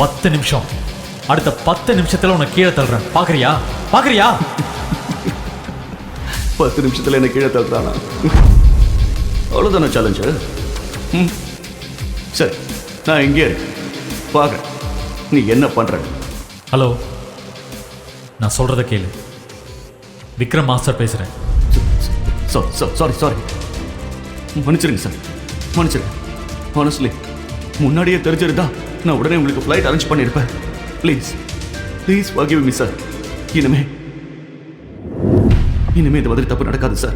10 நிமிஷம். அடுத்த 10 நிமிஷத்துல உன்னை கீழே தள்ளுறேன். பாக்குறியா? 10 நிமிஷத்துல என்ன கீழே தள்ளுறானா? அவ்வளவுதானே சேலஞ்சு? சரி, நான் இங்கே பாக்குறேன் நீ என்ன பண்ற. ஹலோ, நான் சொல்றத கேளு. விக்ரம் மாஸ்டர் பேசுறேன். சாரி மன்னிச்சிருங்க சார், மன்னிச்சிருங்க. ஹானஸ்ட்லி முன்னாடியே தெரிஞ்சிருந்தா நான் உடனே உங்களுக்கு ஃப்ளைட் அரேஞ்ச் பண்ணியிருப்பேன். Please forgive me sir. இனிமே இந்த மாதிரி தப்பு நடக்காது சார்.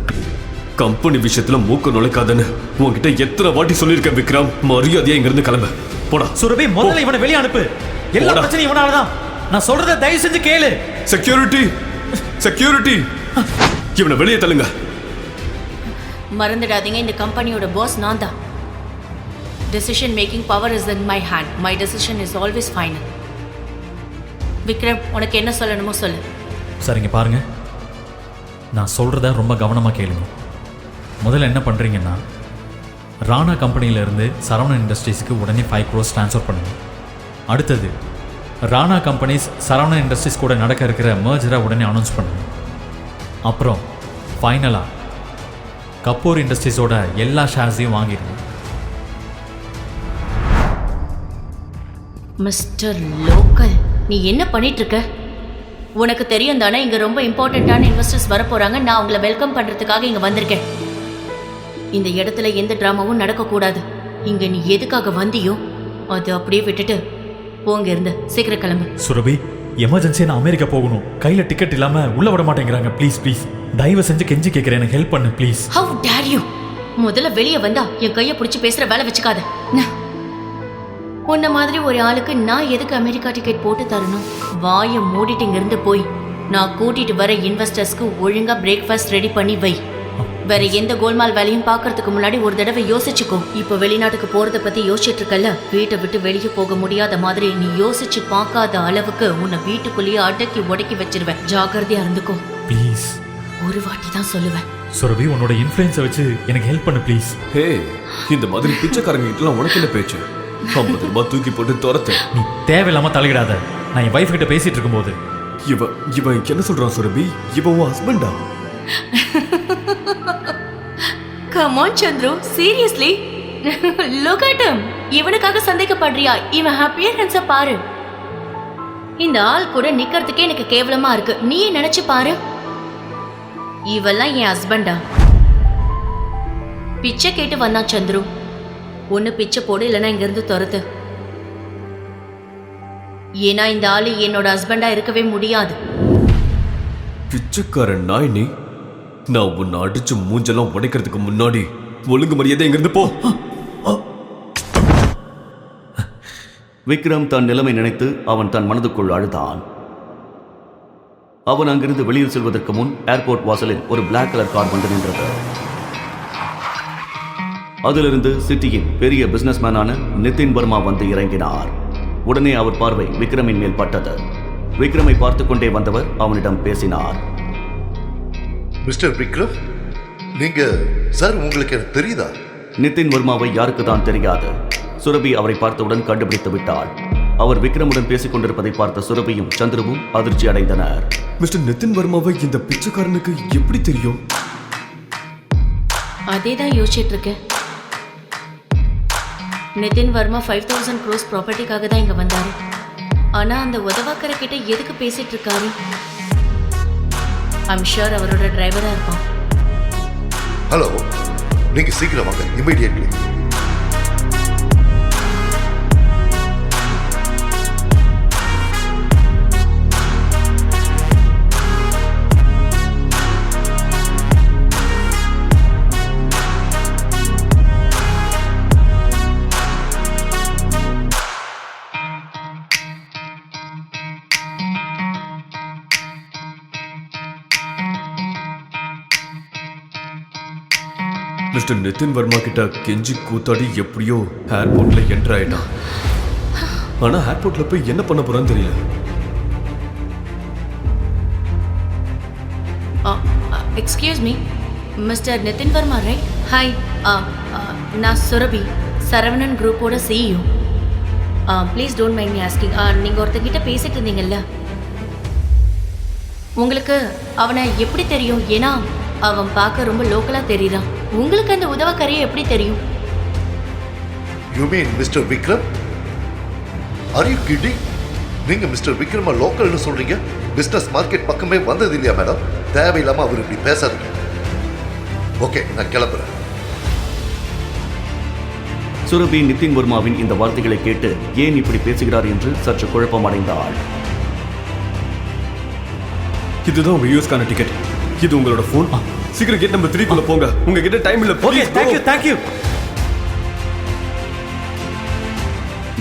கம்பெனி விஷயத்துல மூக்க நுழைக்காதன்னு உன்கிட்ட எத்தனை வாட்டி சொல்லியிருக்கேன் விக்ரம். மரியாதையா இங்க இருந்து கிளம்ப போடா. சுரபி, முதல்ல இவனை வெளியே அனுப்பு. எல்லா பிரச்சனையும் இவனாலதான். நான் சொல்றத தயவு செஞ்சு கேளு. செக்யூரிட்டி இவனை வெளியே தள்ளுங்க. மறந்துடாதீங்க, இந்த கம்பெனியோட பாஸ் நான் தான். Decision making power is in my hand. My decision is always final. Vikram, உனக்கு என்ன சொல்லணுமோ சொல்லு. சரிங்க, பாருங்க, நான் சொல்றத ரொம்ப கவனமா கேளுங்க. முதல்ல என்ன பண்றீங்கன்னா, ராணா கம்பெனியில இருந்து சரவணன் இண்டஸ்ட்ரீஸ்க்கு உடனே 5 crores ட்ரான்ஸ்ஃபர் பண்ணுங்க. அடுத்தது, ராணா கம்பெனிஸ் சரவணன் இண்டஸ்ட்ரீஸ் கூட நடக்க இருக்கிற மர்ஜரை உடனே அனௌன்ஸ் பண்ணுங்க. அப்புறம் ஃபைனலா கபூர் இண்டஸ்ட்ரீஸோட எல்லா ஷேர்ஸையும் வாங்கிடுங்க. மிஸ்டர் லோக்கல், நீ என்ன பண்ணிட்டு இருக்க? உனக்கு தெரியும் தானே இங்க ரொம்ப இம்பார்ட்டன்டான இன்வெஸ்டர்ஸ் வர போறாங்க. நான் உங்களை வெல்கம் பண்றதுக்காக இங்க வந்திருக்கேன். இந்த இடத்துல எந்த டிராமாவும் நடக்கக்கூடாது. இங்க நீ எதுக்காக வந்தியோ அது அப்படியே விட்டுட்டு போங்க. இருந்து சீக்கிரம் கிளம்பு. சுரபி, எமர்ஜென்சியா நான் அமெரிக்கா போகணும். கையில டிக்கெட் இல்லாம உள்ள விட மாட்டேங்கிறாங்க. ப்ளீஸ் தயவு செஞ்சு கெஞ்சி கேட்கிறேன், எனக்கு ஹெல்ப் பண்ணு ப்ளீஸ். How dare you? முதல்ல வெளியே வந்தா என் கையை பிடிச்சி பேசுற வேலை வச்சுக்காத. உன்ன மாதிரி ஒரு ஆளுக்கு நான் எதுக்கு அமெரிக்கா டிக்கெட் போட்டு தரணும்? வாயை மூடிட்டு இங்கிருந்து போய் நான் கூட்டிட்டு வர இன்வெஸ்டர்ஸ்க்கு ஒழுங்கா பிரேக்ஃபாஸ்ட் ரெடி பண்ணி வை. வேற எந்த கோல்மால் வேலையும் பார்க்கறதுக்கு முன்னாடி ஒரு தடவை யோசிச்சுக்கோ. இப்போ வெளிநாட்டுக்கு போறத பத்தி யோசிச்சுட்டு இருக்கல, வீட்டை விட்டு வெளியே போக முடியாத மாதிரி நீ யோசிச்சு பார்க்காத அளவுக்கு உன்னை வீட்டுக்குள்ளேயே அடக்கி உடக்கி வச்சிருவேன். ஜாக்கிரதையா இருந்துக்கோ ப்ளீஸ். ஒரு வாட்டி தான் சொல்லுவேன். சுரபி, உன்னோட இன்ஃப்ளூயன்ஸை வச்சு எனக்கு ஹெல்ப் பண்ணு ப்ளீஸ். ஹே, இந்த மாதிரி பிச்சைக்காரங்க கிட்டலாம் உனக்கு என்ன பேச்சு? 50 ரூபாய் தூக்கி போட்டு துரத்து. நீ தேவையில்லாம தலையிடாத. நான் என் வைஃப் கிட்ட பேசிட்டு இருக்கும்போது இவன் என்ன சொல்றான் சுரபி? இவன் உன் ஹஸ்பண்டா? Come on Chandru, seriously? Look at him. இவனுக்காக சந்தேகப்படுறியா? இவன் அப்பியரன்ஸ பாரு. இந்த ஆள் கூட நிக்கிறதுக்கே எனக்கு கேவலமா இருக்கு. நீயே நினைச்சு பாரு. இவெல்லாம் என் ஹஸ்பண்டா? பிச்சை கேட்டு வந்தான் சந்துரு. ஒன்னு பிச்சை போடு, இல்லைன்னா இங்க இருந்து துரத்து. ஏன்னா இந்த ஆளு என்னோட ஹஸ்பண்டா இருக்கவே முடியாது. பிச்சைக்காரன் நாய் நீ. நான் உன்னை அடிச்சு மூஞ்செல்லாம் உடைக்கிறதுக்கு முன்னாடி ஒழுங்கு மரியாதை இங்கிருந்து போ. விக்ரம் தன் நிலைமை நினைத்து அவன் தன் மனதுக்குள் அழுதான். அவன் அங்கிருந்து வெளியில் செல்வதற்கு முன் ஏர்போர்ட் வாசலில் ஒரு பிளாக் கலர் கார் வந்து நின்றது. அதிலிருந்து சிட்டியின் பெரிய பிசினஸ்மேனான நிதின் வர்மா வந்து இறங்கினார். உடனே அவர் பார்வை விக்ரமின் மேல் பட்டது. விக்ரமை பார்த்து கொண்டே வந்தவர் அவனிடம் பேசினார். மிஸ்டர் விக்ரம், நீங்க சார், உங்களுக்கு எனக்கு தெரியுதா? நிதின் வர்மாவை யாருக்கு தான் தெரியாது. சுரபி அவரை பார்த்தவுடன் கண்டுபிடித்து விட்டாள். அவர் விக்ரமுடன் பேசிக் கொண்டிருப்பதை பார்த்த சுரபியும் சந்துருவும் அதிர்ச்சி அடைந்தனர். மிஸ்டர் நிதின் வர்மாவை இந்த பிச்சைக்காரனுக்கு எப்படி தெரியும்? அதேதான் யோசிச்சுட்டு இருக்கேன். நிதின் வர்மா 5000 crores ப்ராப்பர்ட்டிக்காக தான் இங்க வந்தாரு. ஆனா அந்த உதவாக்கர கிட்ட எதுக்கு பேசிட்டு இருக்காரு? ஐம் ஷூர் அவரோட டிரைவரா இருப்பான். ஹலோ, நீங்க சீக்கிரம் வாங்க, இமிடியேட்லி. மிஸ்டர் நிதின் வர்மா கிட்ட கெஞ்சி கூத்தாடி எப்படியோ ஏர்போர்ட்ல என்டர் ஆயிட்டான். ஆனா ஏர்போர்ட்ல போய் என்ன பண்ண போறான்னு தெரியல. Excuse me, mister Nitin Varma right? Hi, நான் சுரபி, சரவணன் குரூப்போட CEO. Please don't mind me asking. நீங்கள் ஒருத்தங்கிட்ட பேசிட்டு இருந்தீங்கல்ல, உங்களுக்கு அவனை எப்படி தெரியும்? ஏன்னா அவன் பார்க்க ரொம்ப லோக்கலாக தெரியுறான். உங்களுக்கு அந்த உதவக்கரையை எப்படி தெரியும்? You mean mister Vikram? Are you kidding? நீங்க மிஸ்டர் விக்ரம லோக்கல்னு சொல்றீங்க? பிசினஸ் மார்க்கெட் பக்கமே வந்தது இல்லையா மேடம்? தேவையில்லாம அவர் இப்படி பேசாதீங்க. ஓகே, நான் கிளம்புறேன். சுரபி நிதின் வர்மாவின் இந்த வார்த்தைகளை கேட்டு ஏன் இப்படி பேசுகிறார் என்று சற்று குழப்பமடைந்தாள். இதுதான் உங்க யூஎஸ்கான டிக்கெட். இது உங்களோட ஃபோன். சீக்கிரம் கேட் நம்பர் 3 குள்ள போங்க. உங்ககிட்ட டைம் இல்ல. Okay, thank you.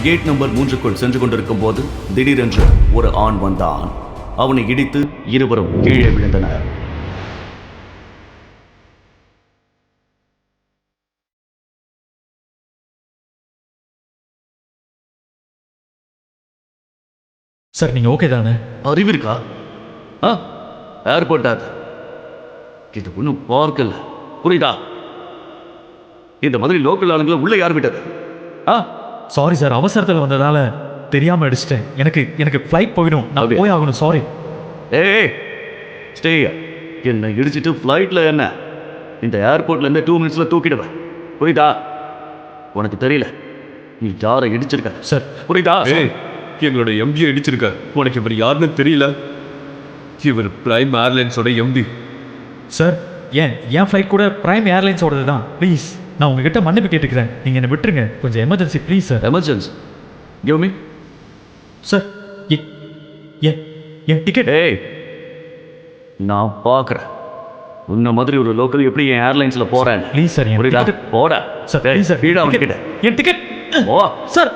கேட் நம்பர் 3க்குள் சென்று கொண்டிருக்கும் போது திடீரென்று ஒரு ஆண் வந்தான். அவனை இடித்து இருவரும் கீழே விழுந்தனர். சார் நீங்கள் ஓகே தானே? அறிவிருக்கா? ஏர்போர்ட் அது இது ஒன்றும் பார்க்கல, புரியுதா? இந்த மாதிரி லோக்கல் ஆளுங்களை உள்ள யார் விட்டது? சாரி சார், அவசரத்தில் வந்ததால தெரியாமல் அடிச்சிட்டேன். எனக்கு ஃப்ளைட் போயிடும், நான் அப்படியா? போய் ஆகணும். சாரி. ஏய் ஸ்டே. என்னை இடிச்சிட்டு ஃப்ளைட்டில் என்ன? இந்த ஏர்போர்ட்லேருந்து 2 மினிட்ஸில் தூக்கிடுவேன், புரியுதா? உனக்கு தெரியல நீ யாரை இடிச்சிருக்க சார். புரியுதா? ஏய், எங்களோட எம்டியை இடிச்சிருக்க. உனக்கு இவர் யாருன்னு தெரியல. இவர் பிரைம் ஏர்லைன்ஸோட எம்டி. சார், என் ஃப்ளைட் கூட பிரைம் ஏர்லைன்ஸோடது தான். ப்ளீஸ், நான் உங்ககிட்ட மன்னிப்பு கேட்டுக்கிறேன். நீங்கள் என்னை விட்டுருங்க. கொஞ்சம் emergency please sir. Emergency? Give me. Sir, N ticket. ஏய், நான் பார்க்குறேன் உன்ன மாதிரி ஒரு லோக்கல் எப்படி என் ஏர்லைன்ஸில் போகிறேன். ப்ளீஸ் சார், என் புரியுதா? டிக்கெட். போட சார் ப்ளீஸ் சார், வீடு அவன்கிட்ட. என் டிக்கெட். ஓ சார்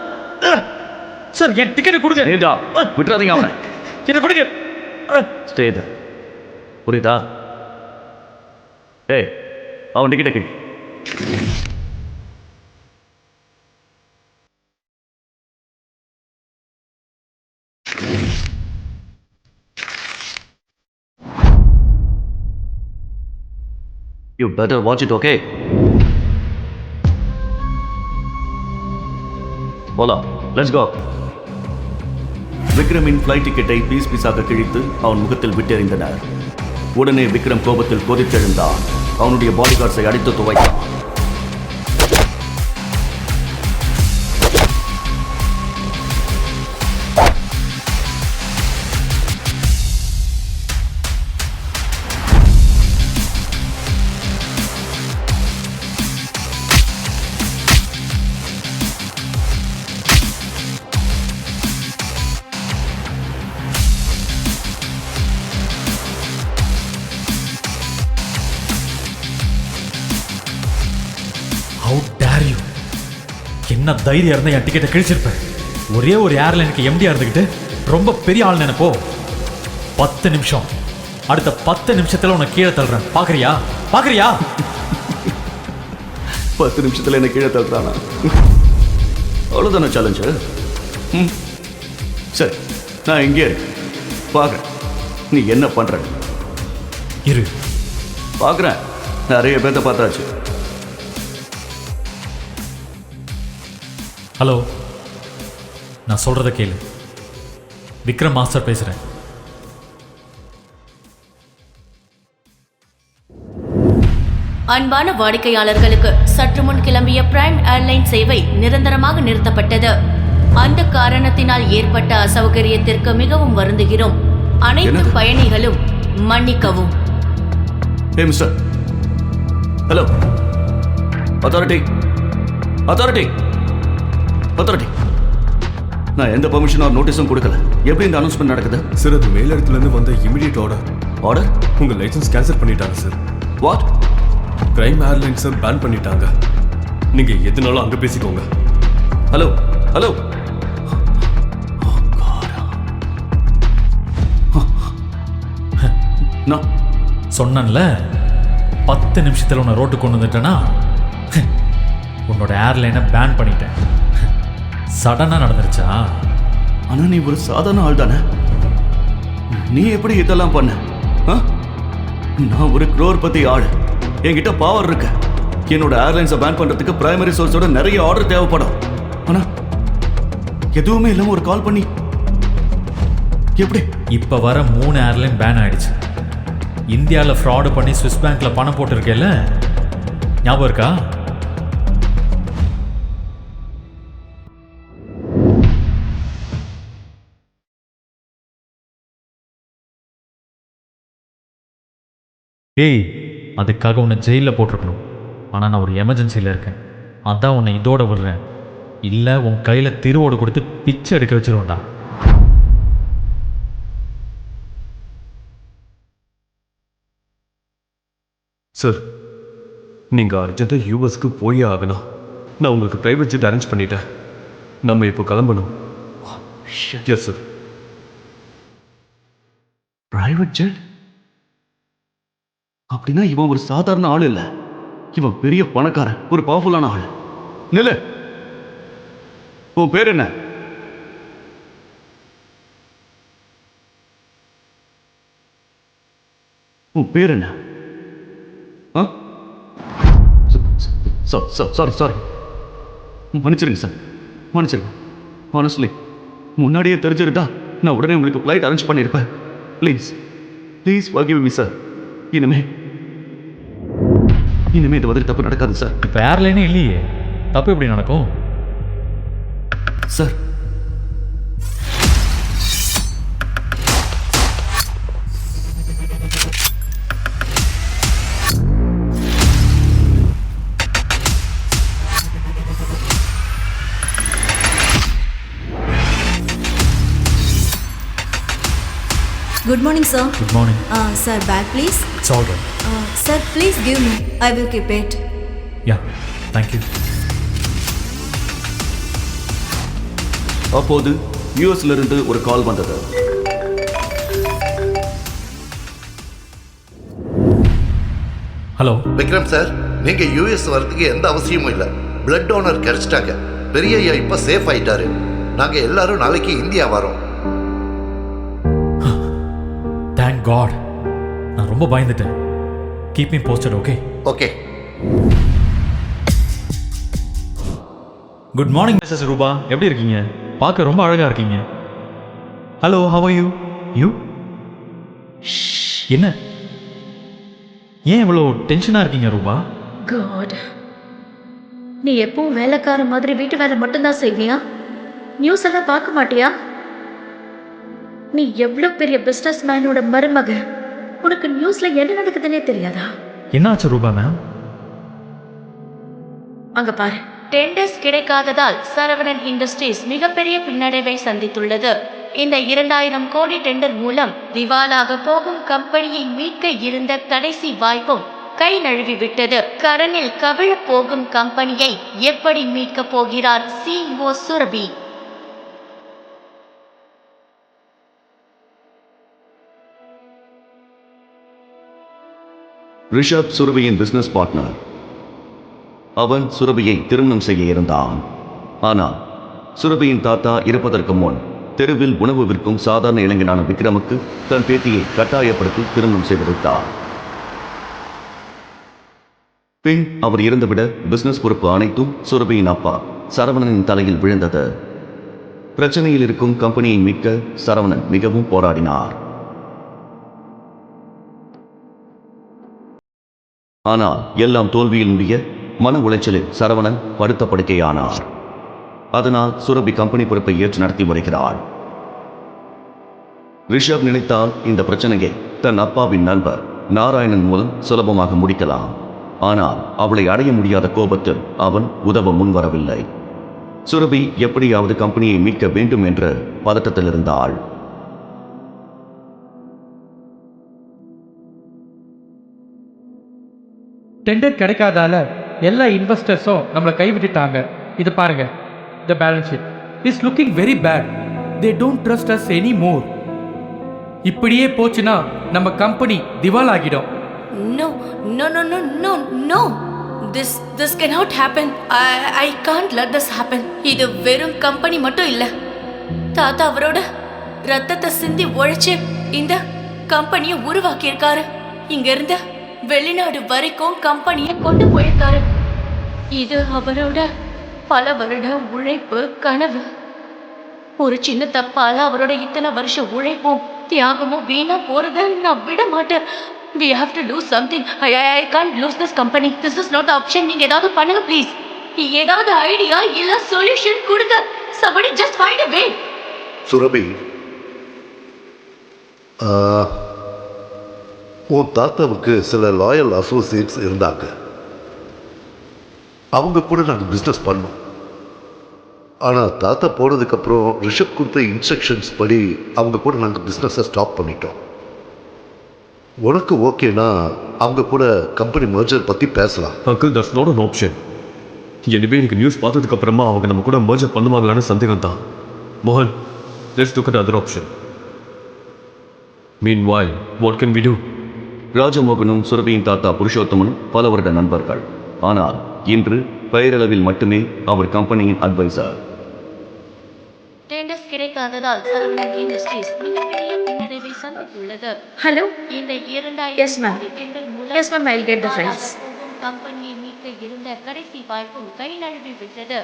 சார், என் டிக்கெட்டை கொடுங்க. நீடா விட்டுறாதீங்க அவனை. என்ன கொடுங்க. Stay there. புரியுதா? ஏய், அவன் டிக்கெட்டை கீழ். You better watch it, okay? போலாம், let's go. விக்ரமின் ஃப்ளைட் டிக்கெட்டை பீஸ் பீஸாக கிழித்து அவன் முகத்தில் விட்டெறிந்தனர். உடனே விக்ரம் கோபத்தில் கொதித்தெழுந்தான். அவனுடைய பாடிகார்ட்ஸை அடித்து துவைத்தான். How dare you? என்ன தைரியம் இருந்தால் என் டிக்கெட்டை கிழிச்சிருப்பேன். ஒரே ஒரு ஏர்லைனுக்கு எம்டியாக இருந்துக்கிட்டு ரொம்ப பெரிய ஆள் நினைப்போ. 10 நிமிஷம், அடுத்த 10 நிமிஷத்தில் உன்னை கீழே தள்ளுறேன். பார்க்குறியா? 10 நிமிஷத்தில் என்ன கீழே தள்ளுறானா? அவ்வளோதானே சேலஞ்சு? சரி, நான் இங்கே இருக்கேன், பார்க்குறேன் நீ என்ன பண்ணுற. இரு, பார்க்குறேன். நிறைய பேர்த்த பார்த்தாச்சு. ஹலோ, நான் சொல்கிறத கேளு. விக்ரம் மாஸ்டர் பேசுகிறேன். அன்பான வாடிக்கையாளர்களுக்கு சற்று முன் கிளம்பிய பிரைம் ஏர்லைன் சேவை நிரந்தரமாக நிறுத்தப்பட்டது. அந்த காரணத்தினால் ஏற்பட்ட அசௌகரியத்திற்கு மிகவும் வருந்துகிறோம். அனைத்து பயணிகளும் மன்னிக்கவும். ஹே மிஸ்டர், ஹலோ, அத்தாரிட்டி, நான் எந்த பெர்மிஷன் ஆர் நோட்டீஸும் கொடுக்கல. எப்படி இந்த அனௌன்ஸ்மெண்ட் நடக்குது? சார், அது மேலிடத்துலேருந்து வந்த இமிடியேட் ஆர்டர். ஆர்டர்? உங்கள் லைசன்ஸ் கேன்சல் பண்ணிட்டாங்க சார். வாட்? பிரைம் ஏர்லைன்ஸை பேன் பண்ணிட்டாங்க. நீங்கள் எதுனாலும் அங்கே பேசிக்கோங்க. ஹலோ, நான் சொன்னேன்ல, 10 நிமிஷத்தில் உன்னை ரோட்டுக்கு கொண்டு வந்துட்டேன்னா உன்னோட ஏர்லைனை பேன் பண்ணிட்டேன். சடனாக நடந்துருச்சா? ஆனால் நீ ஒரு சாதாரண ஆள் தானே. நீ எப்படி இதெல்லாம் பண்ண? நான் ஒரு crore ஆள். என்கிட்ட பவர் இருக்கு. என்னோட ஏர்லைன்ஸை பேன் பண்ணுறதுக்கு பிரைமரி சோர்ஸோட நிறைய ஆர்டர் தேவைப்படும். ஆனால் எதுவுமே இல்லாம ஒரு கால் பண்ணி எப்படி? இப்போ வர 3 ஏர்லைன் பேன் ஆயிடுச்சு. இந்தியாவில் ஃப்ராடு பண்ணி ஸ்விஸ் பேங்க்ல பணம் போட்டிருக்கேல்ல, ஞாபகம் இருக்கா? ஏய், அதுக்காக உன்னை ஜெயிலில் போட்டிருக்கணும். ஆனால் நான் ஒரு எமர்ஜென்சியில் இருக்கேன். அதான் உன்னை இதோட விடுறேன். இல்லை உன் கையில் திருவோடு கொடுத்து பிச்சை எடுக்க வச்சிருவேன்டா. சார், நீங்க அர்ஜென்ட்டா யூஎஸ்க்கு போயே ஆகணும். நான் உங்களுக்கு பிரைவேட் ஜெட் அரேஞ்ச் பண்ணிட்டேன். நம்ம இப்போ கிளம்பணும். Yes sir. Private jet? அப்படின்னா இவன் ஒரு சாதாரண ஆள் இல்லை. இவன் பெரிய பணக்காரன், ஒரு பவர்ஃபுல்லான ஆள். நில்லு. உன் பேர் என்ன? உன் பேர் என்ன? சாரி மன்னிச்சிருங்க சார், மன்னிச்சிருங்க. ஹானஸ்ட்லி முன்னாடியே தெரிஞ்சிருந்தா நான் உடனே உங்களுக்கு ஃப்ளைட் அரேஞ்ச் பண்ணியிருப்பேன். Please please forgive me sir. இனிமே இந்த மாதிரி தப்பு நடக்காது சார். இப்போ ஏர்லைனே இல்லையே, தப்பு எப்படி நடக்கும்? Sir, Good morning, sir. Good morning. Sir, bag please. It's all right. Sir, please give me. I will keep it. Yeah, thank you. அப்போது யூஎஸ்ல இருந்து ஒரு கால் வந்தது. ஹலோ விக்ரம் சார், நீங்க யூஎஸ் வரதுக்கு எந்த அவசியமும் இல்லை. பிளட் டோனர் கிடைச்சிட்டாங்க. பெரிய ஐயா இப்ப சேஃப் ஆயிட்டாரு. நாங்க எல்லாரும் நாளைக்கு இந்தியா வரோம். Thank God. நான் ரொம்ப பயந்துட்டேன். Keep me posted, okay? Okay. Good morning missus Rupa, எப்படி இருக்கீங்க? பார்க்க ரொம்ப அழகாக இருக்கீங்க. Hello, how are you? You என்ன? ஏன் இவ்வளோ டென்ஷனாக இருக்கீங்க ரூபா? God. நீ எப்பவும் வேலைக்கார மாதிரி வீட்டு வேலை மட்டும்தான் செய்வியா? நியூஸ் எல்லாம் பார்க்க மாட்டியா? நீ எவ்வளோ பெரிய பிஸ்னஸ் மேனோட மருமக, உனக்கு நியூஸ்ல என்ன நடக்குதுன்னே தெரியாதா? என்னாச்சு ரூபா மேம்? அங்க பாரு. டெண்டர்ஸ் கிடைக்காததால் சரவணன் இண்டஸ்ட்ரீஸ் மிகப்பெரிய பின்னடைவை சந்தித்துள்ளது. இந்த 2000 கோடி டெண்டர் மூலம் திவாலாக போகும் கம்பெனியை மீட்க இருந்த கடைசி வாய்ப்பும் கை நழுவி விட்டது. கடனில் கவிழ போகும் கம்பெனியை எப்படி மீட்கப் போகிறார் CEO சுரபி? ரிஷப் சுரபியின் பிசினஸ் பார்ட்னர். அவன் சுரபியை திருமணம் செய்ய இருந்தான். ஆனால் சுரபியின் தாத்தா இருப்பதற்கு முன் தெருவில் உணவு விற்கும் சாதாரண இளைஞனான விக்ரமுக்கு தன் பேத்தியை கட்டாயப்படுத்தி திருமணம் செய்து வைத்தார். பின் அவர் இறந்துவிட பிசினஸ் பொறுப்பு அனைத்தும் சுரபியின் அப்பா சரவணனின் தலையில் விழுந்தது. பிரச்சனையில் இருக்கும் கம்பெனியை மீட்க சரவணன் மிகவும் போராடினார். ஆனால் எல்லாம் தோல்வியில் முடிய மன உளைச்சலில் சரவணன் படுத்த படுக்கையானார். அதனால் சுரபி கம்பெனி பொறுப்பை ஏற்று நடத்தி வருகிறாள். ரிஷப் நினைத்தால் இந்த பிரச்சனையை தன் அப்பாவின் நண்பர் நாராயணன் மூலம் சுலபமாக முடிக்கலாம். ஆனால் அவளை அடைய முடியாத கோபத்தில் அவன் உதவ முன்வரவில்லை. சுரபி எப்படியாவது கம்பெனியை மீட்க வேண்டும் என்ற பதட்டத்தில் இருந்தாள். டெண்டர் கிடைக்காதால எல்லா இன்வெஸ்டர்ஸும் நம்மளை கைவிட்டுட்டாங்க. இது பாருங்க, the balance sheet is looking very bad. They don't trust us any more. இப்படியே போச்சுன்னா நம்ம கம்பெனி திவால் ஆகிடும். No, no, no, no, no, no. This cannot happen. I can't let this happen. இது வெறும் கம்பெனி மட்டும் இல்ல. தாத்தா அவரோட ரத்தத்தை சிந்தி உழைச்சு இந்த கம்பெனியை உருவாக்கி இருக்காரு. இங்க இருந்து வெளிநாடு வரைக்கும் கம்பெனியை கொண்டு போயிருக்காரு. இது அவரோட பல வருட உழைப்பு, கனவு. ஒரு சின்ன தப்பால அவரோட இத்தனை வருஷம் உழைப்பும் தியாகமும் வீணா போறத நான் விட மாட்டேன். We have to do something. I can't lose this company. This is not the option. நீங்க ஏதாவது பண்ணுங்க ப்ளீஸ். ஏதாவது ஐடியா இல்ல சொல்யூஷன் கொடுங்க. Somebody just find a way. Surabhi, உன் தாத்தாவுக்கு சில லாயல் அசோசியேட்ஸ் இருந்தாங்க. அவங்க கூட நாங்கள் பிஸ்னஸ் பண்ணோம். ஆனால் தாத்தா போனதுக்கப்புறம் ரிஷப் கொடுத்த இன்ஸ்ட்ரக்ஷன்ஸ் படி அவங்க கூட நாங்கள் பிஸ்னஸை ஸ்டாப் பண்ணிட்டோம். உனக்கு ஓகேனா அவங்க கூட கம்பெனி மர்ஜர் பற்றி பேசலாம். Uncle, that's not an option. எனவே எனக்கு நியூஸ் பார்த்ததுக்கு அப்புறமா அவங்க நம்ம கூட மர்ஜர் பண்ணுவாங்களான்னு சந்தேகம் தான். மோகன், let's look at other option. Meanwhile, what can we do? ராஜமோகனும் சுரபியின் தாத்தா புருஷோத்தமனும் பல வருட நண்பர்கள். ஆனால் இன்று பெயரளவில் மட்டுமே அவர் கம்பெனியின் அட்வைசர். டெண்டர்ஸ் கிடைக்காததால் சரவணன் இண்டஸ்ட்ரீஸ் மிகப்பெரிய பின்னடைவை சந்தித்துள்ளது. ஹலோ. இந்த 2000 Yes, ma'am. Tender Yes, ma'am, I'll get the files. கம்பெனியை மீட்க இருந்த கடைசி வாய்ப்பும் கை நழுவி விட்டது.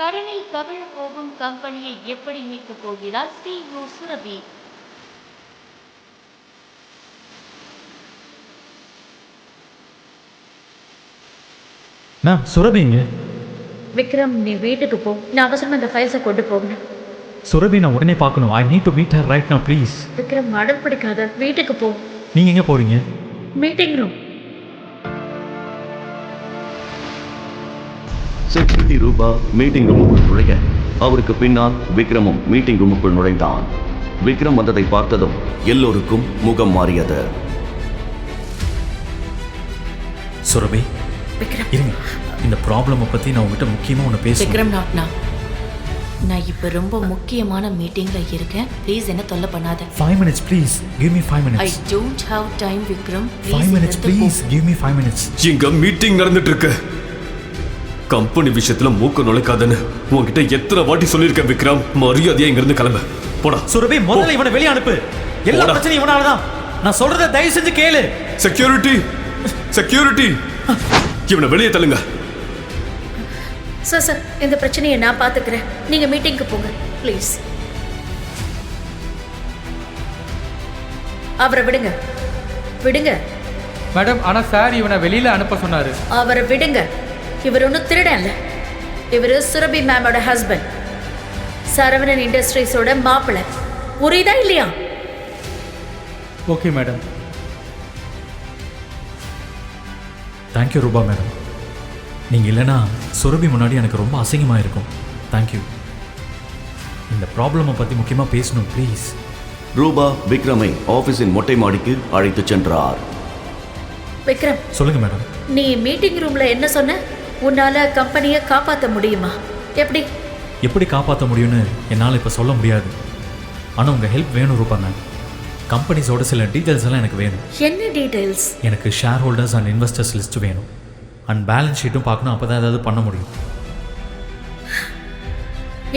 கடனில் கவிழ போகும் கம்பெனியை எப்படி மீட்கப் போகிறார் CEO சுரபி? மேம், சுரபிங்க. விக்ரம், நீ வீட்டுக்கு போ. நான் அவசரமா இந்த ஃபைல்ஸை கொண்டு போகணும். சுரபி நான் உடனே பார்க்கணும். I need to meet her right now please. Vikram, அடம் பிடிக்காத. வீட்டுக்கு போ. நீங்கள் எங்கே போகிறீங்க? Meeting room. செக்யூரிட்டி ரூபா மீட்டிங் ரூமுக்குள் நுழைய அவருக்கு பின்னால் விக்ரமும் மீட்டிங் ரூமுக்குள் நுழைந்தான். விக்ரம் வந்ததை பார்த்ததும் எல்லோருக்கும் முகம் மாறியது. சுரபி, விக்ரம், இருங்க. இந்த ப்ராப்ளமை பற்றி நான் உங்ககிட்ட முக்கியமாக ஒன்று பேசுகிறேன். விக்ரம், நான் இப்போ ரொம்ப முக்கியமான மீட்டிங்ல இருக்கேன். ப்ளீஸ் என்ன தொல்லை பண்ணாத. 5 minutes please. Give me 5 I minutes. Don't have time Vikram. 5 minutes please. Give me 5 minutes. இங்க மீட்டிங் நடந்துட்டு இருக்கு. கம்பெனி விஷயத்துல மூக்க நுழைக்காதன்னு உன்கிட்ட எத்தனை வாட்டி சொல்லியிருக்கேன் விக்ரம். மரியாதையா இங்க இருந்து கிளம்ப. போடா. சுரபி, முதல்ல இவனை வெளியே அனுப்பு. எல்லா போடா. பிரச்சனையும் இவனால தான். நான் சொல்றத தயவு செஞ்சு கேளு. செக்யூரிட்டி, செக்யூரிட்டி, இவனை வெளியே தள்ளுங்க. சார், இந்த பிரச்சனையை நான் பார்த்துக்கிறேன். நீங்க மீட்டிங்க்கு போங்க ப்ளீஸ். அவரை விடுங்க. விடுங்க மேடம், ஆனால் சார் இவனை வெளியில் அனுப்ப சொன்னார். அவரை விடுங்க. இவர் ஒன்றும் திருடன்ல. இவர் சுரபி மேமோட ஹஸ்பண்ட், சரவணன் இண்டஸ்ட்ரீஸோட மாப்பிள்ளை. புரியுதா இல்லையா? Okay madam. தேங்க்யூ ரூபா மேடம். நீங்கள் இல்லைனா சுரபி முன்னாடி எனக்கு ரொம்ப அசிங்கமாக இருக்கும். தேங்க்யூ. இந்த ப்ராப்ளமை பற்றி முக்கியமாக பேசணும் ப்ளீஸ். ரூபா விக்ரமை ஆபீஸின் மொட்டை மாடிக்கு அழைத்துச் சென்றார். விக்ரம், சொல்லுங்கள் மேடம். நீ மீட்டிங் ரூம்ல என்ன சொன்ன? உன்னால கம்பெனியை காப்பாற்ற முடியுமா? எப்படி காப்பாற்ற முடியும்னு என்னால் இப்போ சொல்ல முடியாது. ஆனால் உங்கள் ஹெல்ப் வேணும் ரூபா மேம். கம்பெனிஸோட சில டீட்டெயில்ஸ் எல்லாம் எனக்கு வேணும். என்ன டீட்டெயில்ஸ்? எனக்கு share holders and investors list வேணும். அண்ட் பேலன்ஸ் ஷீட்டும் பார்க்கணும். அப்போ தான் ஏதாவது பண்ண முடியும்.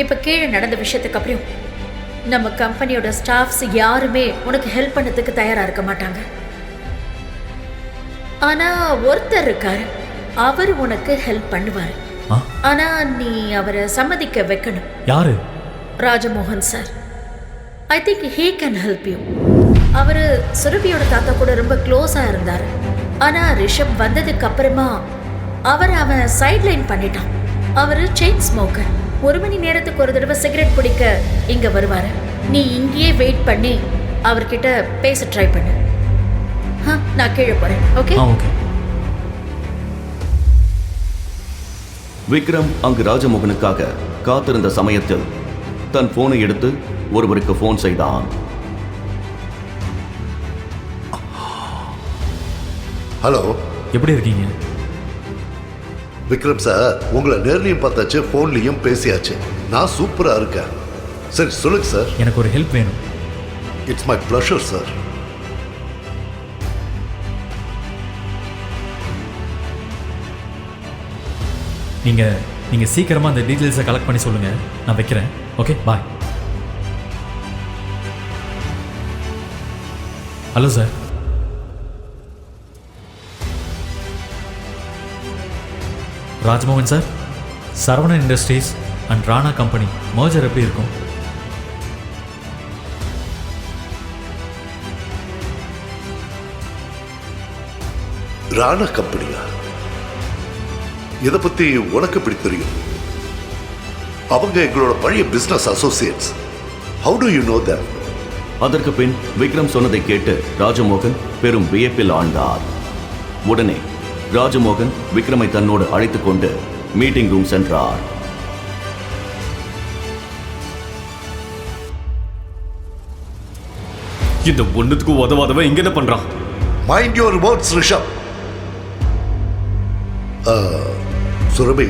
இப்போ கீழே நடந்த விஷயத்துக்கு அப்புறம் நம்ம கம்பெனியோட ஸ்டாஃப்ஸ் யாருமே உனக்கு ஹெல்ப் பண்ணதுக்கு தயாராக இருக்க மாட்டாங்க. ஆனால் ஒருத்தர் இருக்காரு, அவர் உனக்கு ஹெல்ப் பண்ணுவார். ஆனால் நீ அவரை சம்மதிக்க வைக்கணும். யாரு? Rajamohan sir. I think he can help you. அவர் சுரபியோட தாத்தா கூட ரொம்ப க்ளோஸாக இருந்தார். ஆனால் ரிஷப் வந்ததுக்கு அப்புறமா அவன் சைட்லைன் பண்ணிட்டான். அவர் செயின் ஸ்மோக்கர். 1 மணி நேரத்துக்கு ஒரு தடவை சிகரெட் பிடிக்க இங்கே வருவார். நீ இங்கேயே வெயிட் பண்ணி அவர்கிட்ட பேச ட்ரை பண்ணு. நான் கீழே போகிறேன். ஓகே? ஓகே. விக்ரம் அங்கு ராஜமோகனுக்காக காத்திருந்த சமயத்தில் தன் போனை எடுத்து ஒருவருக்கு போன் செய்தான். ஹலோ, எப்படி இருக்கீங்க? விக்ரம் சார், உங்களை நேர்லையும் பார்த்தாச்சு, ஃபோன்லையும் பேசியாச்சு. நான் சூப்பராக இருக்கேன். சரி சொல்லுங்க சார். எனக்கு ஒரு ஹெல்ப் வேணும். It's my pleasure sir. நீங்கள் சீக்கிரமாக அந்த டீட்டெயில்ஸை கலெக்ட் பண்ணி சொல்லுங்கள். நான் வைக்கிறேன். Okay, bye. Hello sir. Rajmohan sir, Saravanan industries and Rana company merger எப்படி இருக்கும்? ராணா கம்பெனியா? இதை பத்தி உனக்கு எப்படி தெரியும்? அவங்க எங்களோட பழைய business Associates. How to you know that? அதற்கு பின் விக்ரம் சொன்னதை கேட்டு ராஜமோகன் பெரும் வியப்பில் ஆழ்ந்தார். உடனே ராஜமோகன் விக்ரமை தன்னோடு அழைத்துக் கொண்டு மீட்டிங் ரூம் சென்றார். இந்த ஒண்ணுத்துக்கு உதவாதவன் இங்க என்ன பண்றான்? Mind your words Rishabh. Surabhi,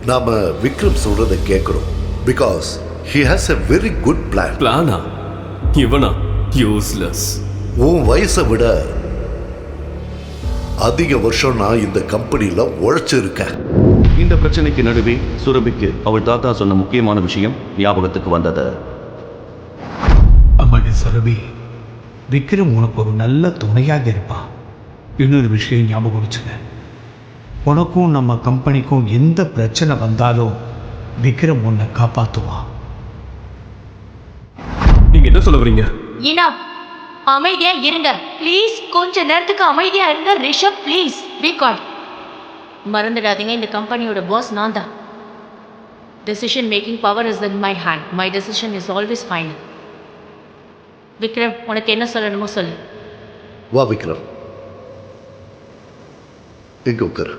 நாம விக்ரம் சொல்றதை கேட்கிறோம். Because he has a very good plan. பிளானா? இவனா? யூஸ்லெஸ். உன் வயசை விட அதிக வருஷம் நான் இந்த கம்பெனியில உழைச்சிருக்கேன். இந்த பிரச்சனைக்கு நடுவே சுரபிக்கு அவள் தாத்தா சொன்ன முக்கியமான விஷயம் ஞாபகத்துக்கு வந்தது. அம்மாடி சுரபி, விக்ரம் உனக்கு ஒரு நல்ல துணையாக இருப்பான். இன்னொரு விஷயம் ஞாபகம் வச்சுக்க, உனக்கும் நம்ம கம்பெனிக்கும் எந்த பிரச்சனை வந்தாலும் விக்ரம் உன்னை காப்பாற்றுவான். நீங்க என்ன சொல்ல வரீங்க? ஈனா, அமைதியா இருங்க ப்ளீஸ். கொஞ்ச நேரத்துக்கு அமைதியா இருங்க ரிஷப், ப்ளீஸ் பி கால்ம். மறந்துடாதீங்க, இந்த கம்பெனியோட பாஸ் நான் தான். Decision making power is in my hand. My decision is always final. Vikram, உனக்கு என்ன சொல்லணுமோ சொல்லு. வா விக்ரம், எங்க உட்காரு.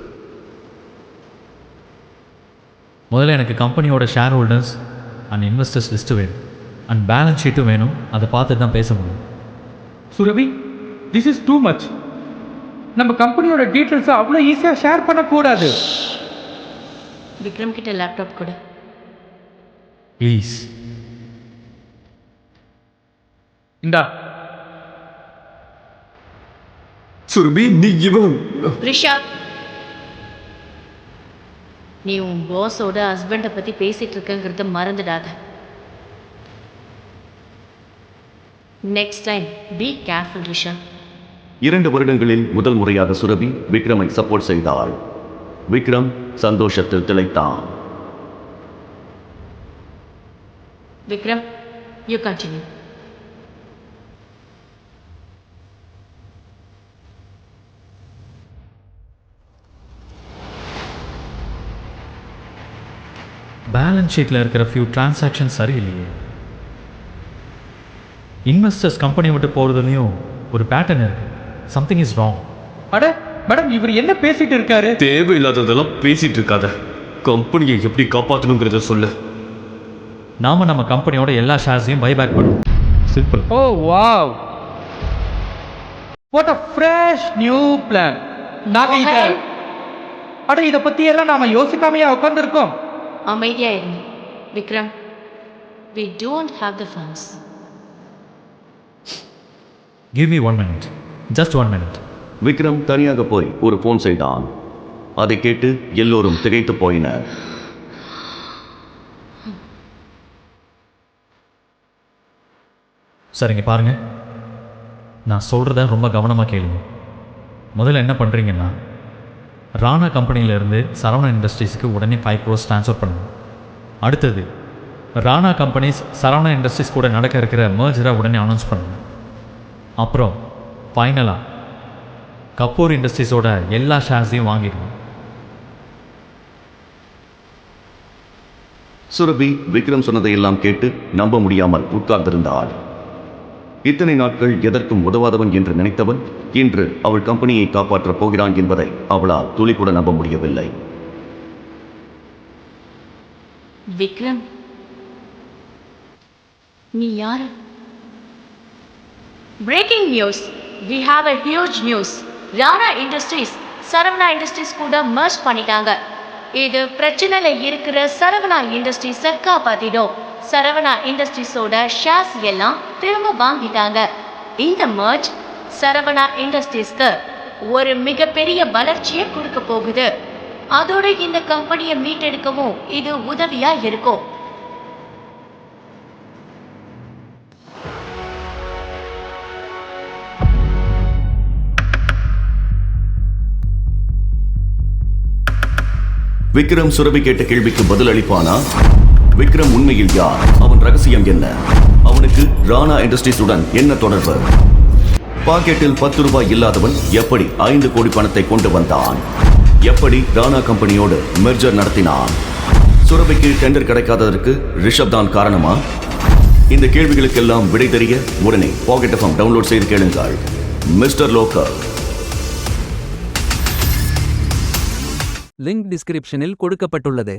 முதல்ல எனக்கு கம்பெனியோட share holders and investors list வேணும், அண்ட் பேலன்ஸ் ஷீட்டும் வேணும். அதை பார்த்துட்டு தான் பேச முடியும். Surabhi, this is too much. நம்ம கம்பெனியோட டீட்டெயில்ஸை அவ்வளோ ஈஸியாக ஷேர் பண்ணக்கூடாது. விக்ரம் கிட்ட லேப்டாப் கொடு. ப்ளீஸ். இந்தா. சுரபி, நீ இவன் ரிஷப், நீ உன் பாஸோட ஹஸ்பண்டை பற்றி பேசிகிட்டு இருக்கங்கிறத மறந்துடாத. Next time be careful Rishabh. 2 வருடங்களில் முதல் முறையாக சுரபி விக்ரமை சப்போர்ட் செய்தாள். விக்ரம் சந்தோஷத்தில் திளைத்தான். Vikram, you continue. பேலன்ஸ் ஷீட்டில் இருக்கிற ஃபியூ டிரான்சாக்ஷன் சரியில்லையே. இன்வெஸ்டர்ஸ் கம்பெனி விட்டு போகிறதுலையும் ஒரு பேட்டர்ன் இருக்குது. Something is wrong. அட மேடம், இவர் என்ன பேசிட்டு இருக்காரு? தேவையில்லாததெல்லாம் பேசிட்டு இருக்காத. கம்பெனியை எப்படி காப்பாற்றணுங்கிறத சொல்லு. நாம் நம்ம கம்பெனியோட எல்லா ஷேர்ஸையும் பைபேக் பண்ணுவோம். Simple. O wow, what a fresh new plan. அட, இதை பற்றி எல்லாம் நாம யோசிக்காமையா உட்காந்துருக்கோம். அமைதியா இருங்க Vikram. we don't have the funds. Give me 1 minute. Just 1 minute. Vikram தனியாக போய் ஒரு ஃபோன் செய்தான். அதை கேட்டு எல்லோரும் திகைத்து போயினர். சரிங்க, பாருங்கள், நான் சொல்கிறத ரொம்ப கவனமாக கேளுங்க. முதல்ல என்ன பண்ணுறீங்கன்னா, ராணா கம்பெனியிலேருந்து சரவணா இண்டஸ்ட்ரீஸுக்கு உடனே 5 crores ட்ரான்ஸ்ஃபர் பண்ணுங்க. அடுத்தது, ராணா கம்பெனிஸ் சரவணா இண்டஸ்ட்ரீஸ் கூட நடக்க இருக்கிற மர்ஜரை உடனே அனௌன்ஸ் பண்ணுங்க. அப்புறம் ஃபைனலாக கபூர் இண்டஸ்ட்ரீஸோட எல்லா ஷேர்ஸையும் வாங்கிடுங்க. சுரபி விக்ரம் சொன்னதையெல்லாம் கேட்டு நம்ப முடியாமல் உட்கார்ந்திருந்தாள். இத்தனை நாட்கள் எதற்கும் உதவாதவன் என்று நினைத்தவன் இன்று அவள் கம்பெனியை காப்பாற்றப் போகிறான் என்பதை அவளால் துளி கூட நம்ப முடியவில்லை. விக்ரம், நீ யாரு? Breaking news, we have a huge news. Rana industries Saravana industries கூட மர்ஜ் பண்ணிட்டாங்க. இது பிரச்சனையில இருக்கிற சரவணா இண்டஸ்ட்ரீஸை காப்பாத்திடும். சரவணா இண்டஸ்ட்ரீஸோட ஷேர்ஸ் எல்லாம் திரும்ப வாங்கிட்டாங்க. இந்த மர்ஜ் சரவணா இண்டஸ்ட்ரீஸ்க்கு ஒரு மிகப்பெரிய வளர்ச்சியை கொடுக்க போகுது. அதோட இந்த கம்பெனியை மீட்டெடுக்கவும் இது உதவியா இருக்கும். விக்ரம் சுரபி கேட்ட கேள்விக்கு பதில் அளிப்பானா? விக்ரம் உண்மையில் யார்? அவன் ரகசியம் என்ன? அவனுக்கு ராணா இண்டஸ்ட்ரீஸுடன் என்ன தொடர்பு? பாக்கெட்டில் 10 ரூபாய் இல்லாதவன் எப்படி 5 கோடி பணத்தை கொண்டு வந்தான்? எப்படி ராணா கம்பெனியோடு மெர்ஜர் நடத்தினான்? சுரபிக்கு டெண்டர் கிடைக்காததற்கு ரிஷப் தான் காரணமா? இந்த கேள்விகளுக்கெல்லாம் விடை தெரிய உடனே பாக்கெட் எஃப்எம் டவுன்லோட் செய்து கேளுங்கள். Mister local. லிங்க் டிஸ்கிரிப்ஷனில் கொடுக்கப்பட்டுள்ளது.